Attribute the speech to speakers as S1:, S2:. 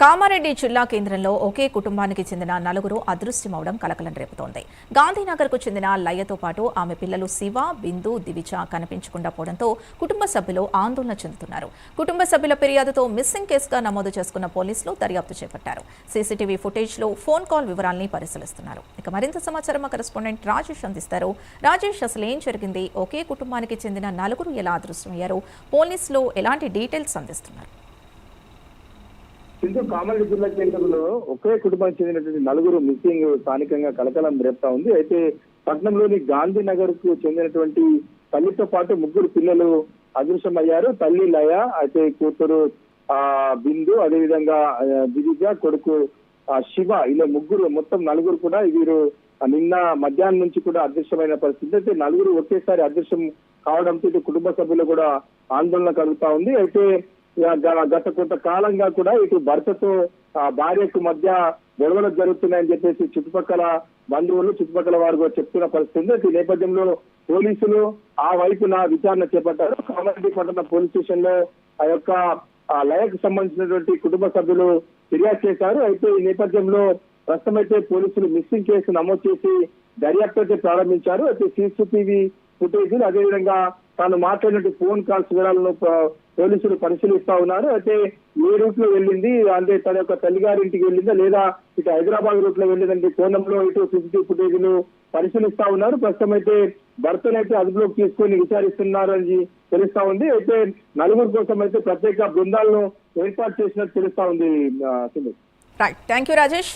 S1: కామారెడ్డి జిల్లా కేంద్రంలో ఒకే కుటుంబానికి చెందిన నలుగురు అదృశ్యమవడం కలకలం రేపుతోంది. గాంధీనగర్కు చెందిన లయ్యతో పాటు ఆమె పిల్లలు శివ, బిందు, దివిజ కనిపించకుండా పోవడంతో కుటుంబ సభ్యులు ఆందోళన చెందుతున్నారు. కుటుంబ సభ్యుల ఫిర్యాదుతో మిస్సింగ్ కేసుగా నమోదు చేసుకున్న పోలీసులు దర్యాప్తు చేపట్టారు. సీసీటీవీ ఫుటేజ్లో ఫోన్ కాల్ వివరాల్ని పరిశీలిస్తున్నారు. ఇక మరింత సమాచారం మా కరెస్పాండెంట్ రాజేష్ అందిస్తారు. రాజేష్, అసలు ఏం జరిగింది? ఒకే కుటుంబానికి చెందిన నలుగురు ఎలా అదృశ్యమయ్యారు? పోలీసులు ఎలాంటి డీటెయిల్స్ అందిస్తున్నారు?
S2: కామారెడ్డి జిల్లా కేంద్రంలో ఒకే కుటుంబానికి చెందినటువంటి నలుగురు మిస్సింగ్ స్థానికంగా కలకలం రేపుతా ఉంది. అయితే పట్నంలోని గాంధీనగర్ కు చెందినటువంటి తల్లితో పాటు ముగ్గురు పిల్లలు అదృశ్యమయ్యారు. తల్లి లయ, అయితే కూతురు బిందు, అదేవిధంగా దివిజ, కొడుకు శివ, ఇలా ముగ్గురు, మొత్తం నలుగురు కూడా వీరు నిన్న మధ్యాహ్నం నుంచి కూడా అదృశ్యమైన పరిస్థితి. అయితే నలుగురు ఒకేసారి అదృశ్యం కావడంతో ఇటు కుటుంబ సభ్యులు కూడా ఆందోళన కలుగుతా ఉంది. అయితే గత కొంతకాలంగా కూడా ఇటు భర్తతో భార్యకు మధ్య గొడవలు జరుగుతున్నాయని చెప్పేసి చుట్టుపక్కల బంధువులు, చుట్టుపక్కల వారు చెప్తున్న పరిస్థితి. ఈ నేపథ్యంలో పోలీసులు ఆ వైపున విచారణ చేపట్టారు. కామారెడ్డి పట్టణ పోలీస్ స్టేషన్ లో ఆ యొక్క లయకు సంబంధించినటువంటి కుటుంబ సభ్యులు ఫిర్యాదు చేశారు. అయితే ఈ నేపథ్యంలో ప్రస్తుతం అయితే పోలీసులు మిస్సింగ్ కేసు నమోదు చేసి దర్యాప్తు అయితే ప్రారంభించారు. అయితే సీసీటీవీ ఫుటేజ్, అదేవిధంగా తాను మాట్లాడినట్టు ఫోన్ కాల్స్ వివరాలను పోలీసులు పరిశీలిస్తా ఉన్నారు. అయితే ఏ రూట్ లో వెళ్ళింది, అంటే తన యొక్క తల్లిగారింటికి వెళ్ళిందా లేదా ఇటు హైదరాబాద్ రూట్ లో వెళ్ళిందంటే కోణంలో ఇటు సీసీటీవీ ఫుటేజ్లు పరిశీలిస్తా ఉన్నారు. ప్రస్తుతం అయితే భర్తనైతే అదుపులోకి తీసుకొని విచారిస్తున్నారు అని తెలుస్తా ఉంది. అయితే నలుగురు కోసం అయితే ప్రత్యేక బృందాలను ఏర్పాటు చేసినట్టు తెలుస్తా ఉంది.
S1: Right, thank you Rajesh.